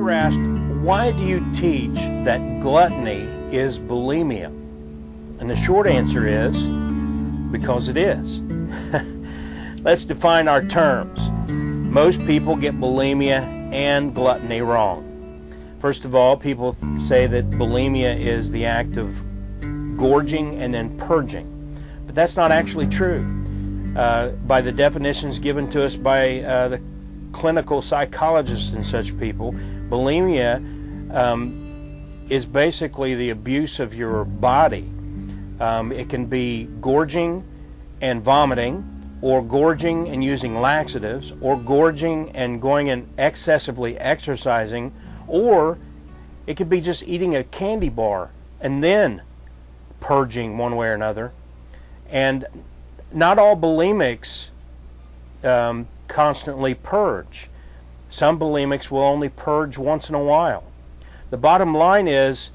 were asked, why do you teach that gluttony is bulimia? And the short answer is, because it is. Let's define our terms. Most people get bulimia and gluttony wrong. First of all, people say that bulimia is the act of gorging and then purging. But that's not actually true. By the definitions given to us by the clinical psychologists and such people, bulimia is basically the abuse of your body. It can be gorging and vomiting, or gorging and using laxatives, or gorging and going and excessively exercising, or it could be just eating a candy bar and then purging one way or another. And not all bulimics constantly purge. Some bulimics will only purge once in a while. The bottom line is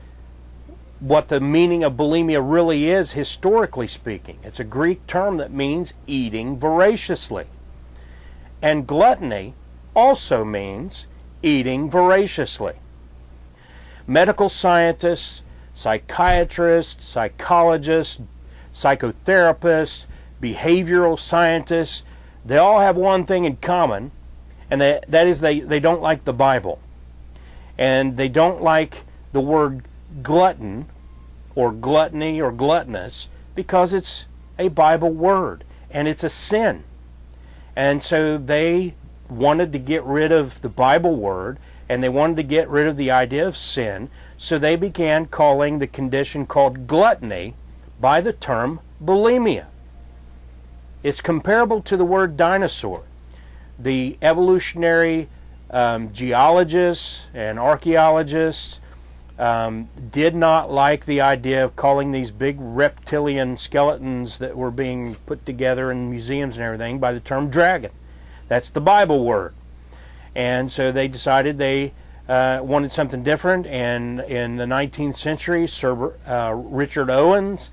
what the meaning of bulimia really is, historically speaking. It's a Greek term that means eating voraciously. And gluttony also means eating voraciously. Medical scientists, psychiatrists, psychologists, psychotherapists, behavioral scientists, they all have one thing in common, and that is they don't like the Bible. And they don't like the word glutton or gluttony or gluttonous because it's a Bible word and it's a sin. And so they wanted to get rid of the Bible word and they wanted to get rid of the idea of sin, so they began calling the condition called gluttony by the term bulimia. It's comparable to the word dinosaur. The evolutionary geologists and archaeologists did not like the idea of calling these big reptilian skeletons that were being put together in museums and everything by the term dragon. That's the Bible word. And so they decided they wanted something different, and in the 19th century, Sir Richard Owens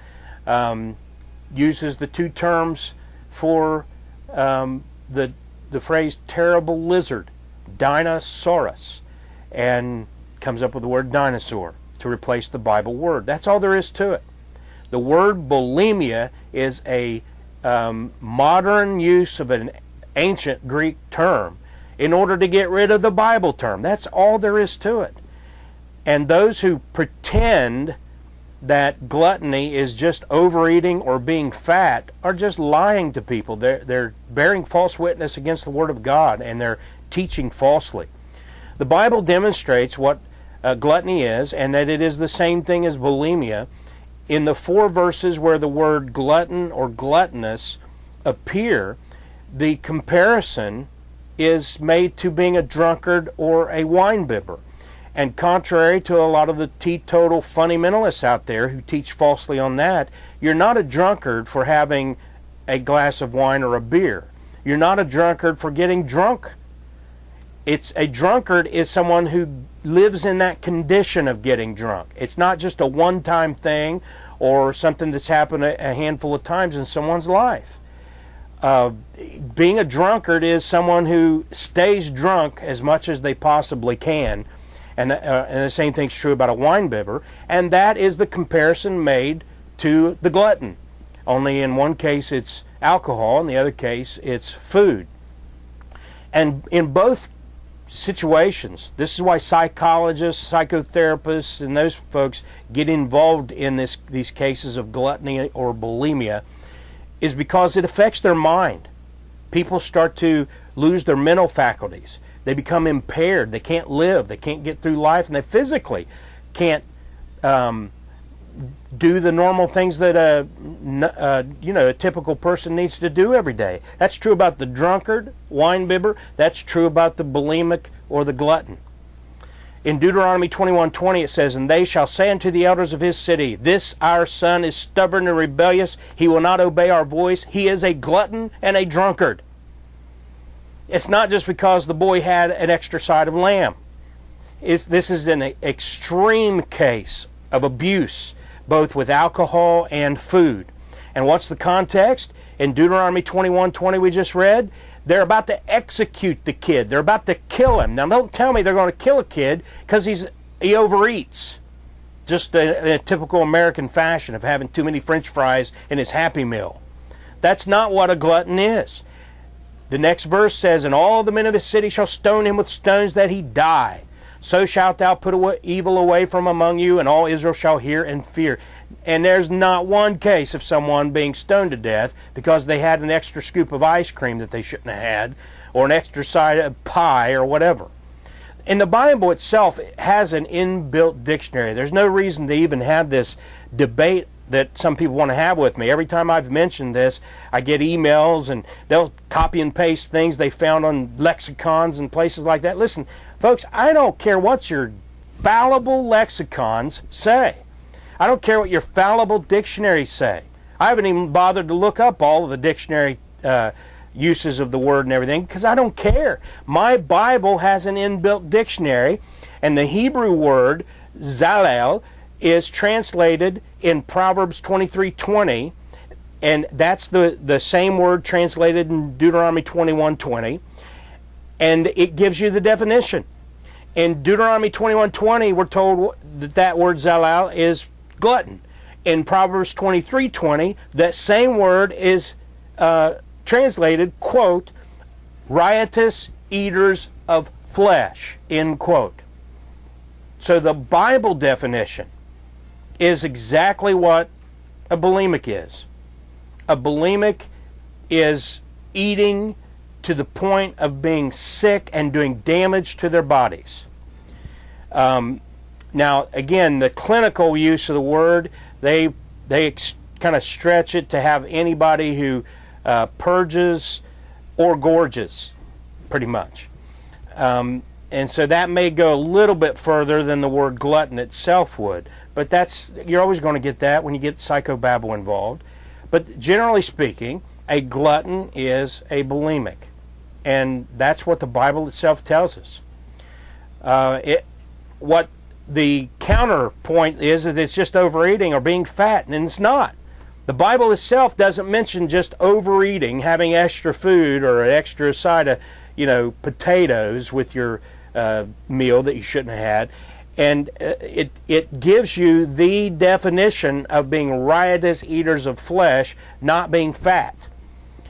uses the two terms for the phrase terrible lizard, Dinosaurus, and comes up with the word dinosaur to replace the Bible word. That's all there is to it. The word bulimia is a modern use of an ancient Greek term in order to get rid of the Bible term. That's all there is to it. And those who pretend that gluttony is just overeating or being fat are just lying to people. They're bearing false witness against the Word of God, and they're teaching falsely. The Bible demonstrates what gluttony is, and that it is the same thing as bulimia. In the 4 verses where the word glutton or gluttonous appear, the comparison is made to being a drunkard or a winebibber. And contrary to a lot of the teetotal fundamentalists out there who teach falsely on that, you're not a drunkard for having a glass of wine or a beer. You're not a drunkard for getting drunk. It's a drunkard is someone who lives in that condition of getting drunk. It's not just a one-time thing or something that's happened a handful of times in someone's life. Being a drunkard is someone who stays drunk as much as they possibly can, and the same thing's true about a winebibber, and that is the comparison made to the glutton. Only in one case it's alcohol, in the other case it's food. And in both situations, this is why psychologists, psychotherapists, and those folks get involved in these cases of gluttony or bulimia, is because it affects their mind. People start to lose their mental faculties. They become impaired. They can't live. They can't get through life, and they physically can't do the normal things that a typical person needs to do every day. That's true about the drunkard, winebibber. That's true about the bulimic or the glutton. In Deuteronomy 21:20 it says, "And they shall say unto the elders of his city, This our son is stubborn and rebellious. He will not obey our voice. He is a glutton and a drunkard." It's not just because the boy had an extra side of lamb. This is an extreme case of abuse, both with alcohol and food. And what's the context? in Deuteronomy 21:20 we just read, they're about to execute the kid. They're about to kill him. Now don't tell me they're going to kill a kid because he overeats. Just in a typical American fashion of having too many French fries in his Happy Meal. That's not what a glutton is. The next verse says, and all the men of the city shall stone him with stones that he die. So shalt thou put evil away from among you, and all Israel shall hear and fear. And there's not one case of someone being stoned to death because they had an extra scoop of ice cream that they shouldn't have had, or an extra side of pie or whatever. And the Bible itself has an inbuilt dictionary. There's no reason to even have this debate that some people want to have with me. Every time I've mentioned this, I get emails and they'll copy and paste things they found on lexicons and places like that. Listen, folks, I don't care what your fallible lexicons say. I don't care what your fallible dictionaries say. I haven't even bothered to look up all of the dictionary uses of the word and everything because I don't care. My Bible has an inbuilt dictionary, and the Hebrew word zalel is translated in Proverbs 23:20, and that's the same word translated in Deuteronomy 21:20, and it gives you the definition. In Deuteronomy 21:20, we're told that word zalel is glutton. In Proverbs 23:20, that same word is translated, quote, riotous eaters of flesh, end quote. So the Bible definition is exactly what a bulimic is. A bulimic is eating to the point of being sick and doing damage to their bodies. Now, again, the clinical use of the word, they kind of stretch it to have anybody who purges or gorges, pretty much. And so that may go a little bit further than the word glutton itself would. But you're always going to get that when you get psychobabble involved. But generally speaking, a glutton is a bulimic. And that's what the Bible itself tells us. What the counterpoint is that it's just overeating or being fat, and it's not. The Bible itself doesn't mention just overeating, having extra food or an extra side of, potatoes with your meal that you shouldn't have had. And it gives you the definition of being riotous eaters of flesh, not being fat.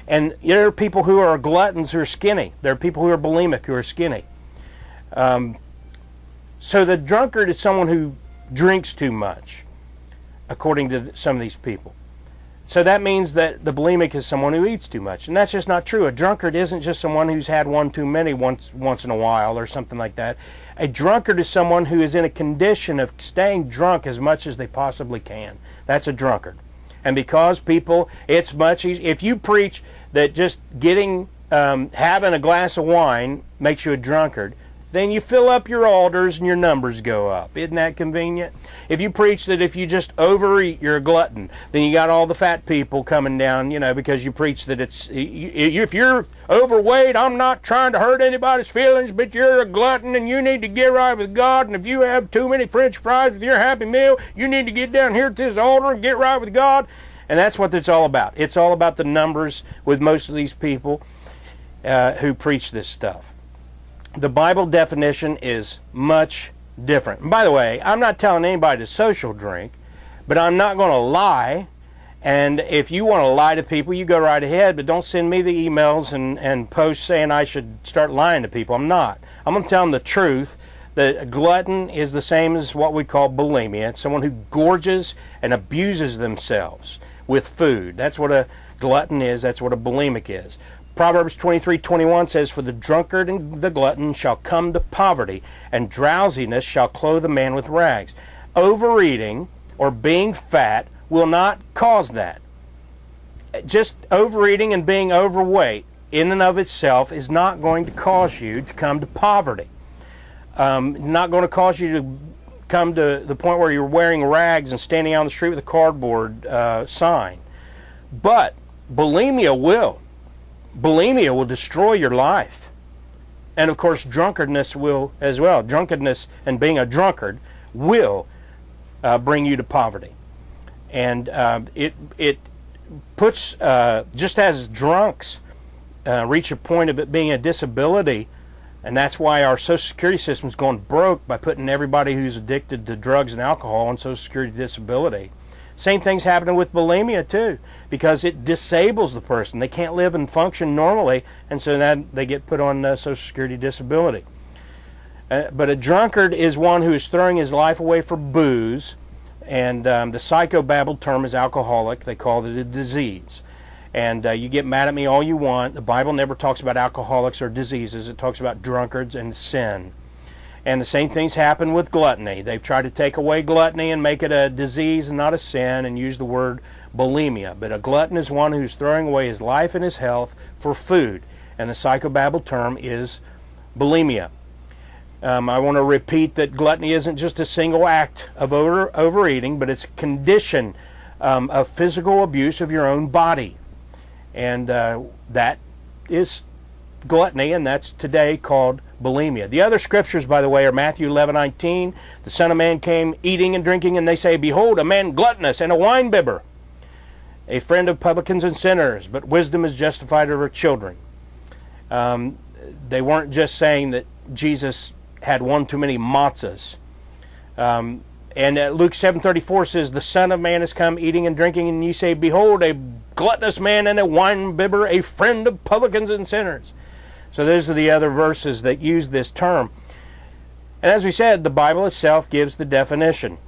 And there are people who are gluttons who are skinny. There are people who are bulimic who are skinny. So the drunkard is someone who drinks too much, according to some of these people. So that means that the bulimic is someone who eats too much. And that's just not true. A drunkard isn't just someone who's had one too many once in a while or something like that. A drunkard is someone who is in a condition of staying drunk as much as they possibly can. That's a drunkard. And because people, it's much easier. If you preach that just having a glass of wine makes you a drunkard, then you fill up your altars and your numbers go up. Isn't that convenient? If you preach that if you just overeat, you're a glutton, then you got all the fat people coming down, because you preach that if you're overweight, I'm not trying to hurt anybody's feelings, but you're a glutton and you need to get right with God, and if you have too many French fries with your Happy Meal, you need to get down here at this altar and get right with God. And that's what it's all about. It's all about the numbers with most of these people who preach this stuff. The Bible definition is much different. And by the way, I'm not telling anybody to social drink, but I'm not going to lie. And if you want to lie to people, you go right ahead, but don't send me the emails and posts saying I should start lying to people. I'm not. I'm going to tell them the truth, that a glutton is the same as what we call bulimia. It's someone who gorges and abuses themselves with food. That's what a glutton is. That's what a bulimic is. Proverbs 23:21 says, for the drunkard and the glutton shall come to poverty, and drowsiness shall clothe a man with rags. Overeating or being fat will not cause that. Just overeating and being overweight in and of itself is not going to cause you to come to poverty. Not going to cause you to come to the point where you're wearing rags and standing out on the street with a cardboard sign. But bulimia will. Bulimia will destroy your life. And of course, drunkardness will as well. Drunkenness and being a drunkard will bring you to poverty. And it puts, just as drunks reach a point of it being a disability, and that's why our Social Security system's gone broke by putting everybody who's addicted to drugs and alcohol on Social Security disability. Same thing's happening with bulimia too, because it disables the person. They can't live and function normally, and so then they get put on Social Security disability. But a drunkard is one who is throwing his life away for booze, and the psychobabble term is alcoholic. They call it a disease. And you get mad at me all you want. The Bible never talks about alcoholics or diseases. It talks about drunkards and sin. And the same things happen with gluttony. They've tried to take away gluttony and make it a disease and not a sin, and use the word bulimia. But a glutton is one who's throwing away his life and his health for food. And the psychobabble term is bulimia. I want to repeat that gluttony isn't just a single act of overeating, but it's a condition of physical abuse of your own body. And that is gluttony, and that's today called bulimia. The other scriptures, by the way, are Matthew 11:19. The Son of Man came eating and drinking, and they say, "Behold, a man gluttonous and a winebibber, a friend of publicans and sinners, but wisdom is justified of her children." They weren't just saying that Jesus had one too many matzahs. And Luke 7:34 says, "The Son of Man has come eating and drinking, and you say, Behold, a gluttonous man and a winebibber, a friend of publicans and sinners." So those are the other verses that use this term. And as we said, the Bible itself gives the definition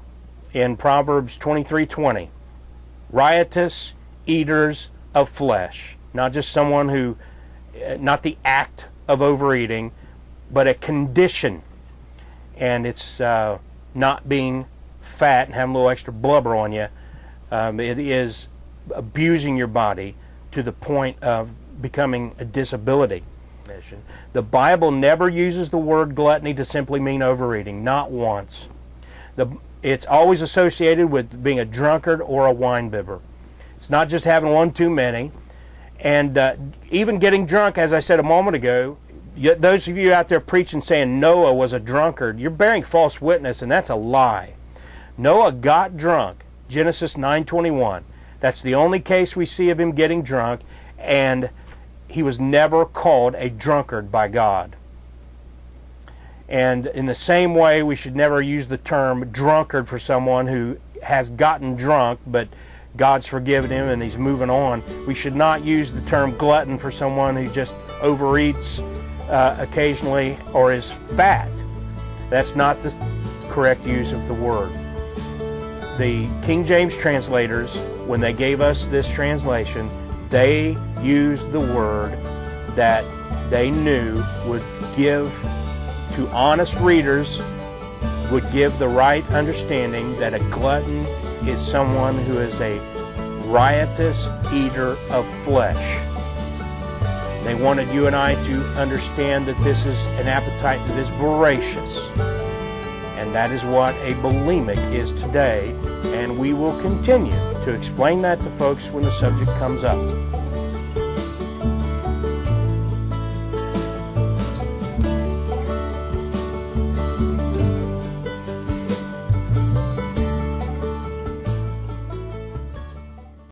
in Proverbs 23:20. Riotous eaters of flesh. Not just someone who, not the act of overeating, but a condition. And it's not being fat and having a little extra blubber on you. It is abusing your body to the point of becoming a disability. The Bible never uses the word gluttony to simply mean overeating, not once. It's always associated with being a drunkard or a winebibber. It's not just having one too many. And even getting drunk, as I said a moment ago, those of you out there preaching saying Noah was a drunkard, you're bearing false witness, and that's a lie. Noah got drunk, Genesis 9:21. That's the only case we see of him getting drunk, and he was never called a drunkard by God. And in the same way, we should never use the term drunkard for someone who has gotten drunk, but God's forgiven him and he's moving on. We should not use the term glutton for someone who just overeats occasionally or is fat. That's not the correct use of the word. The King James translators, when they gave us this translation, they used the word that they knew would give to honest readers, would give the right understanding that a glutton is someone who is a riotous eater of flesh. They wanted you and I to understand that this is an appetite that is voracious. And that is what a bulimic is today. And we will continue to explain that to folks when the subject comes up.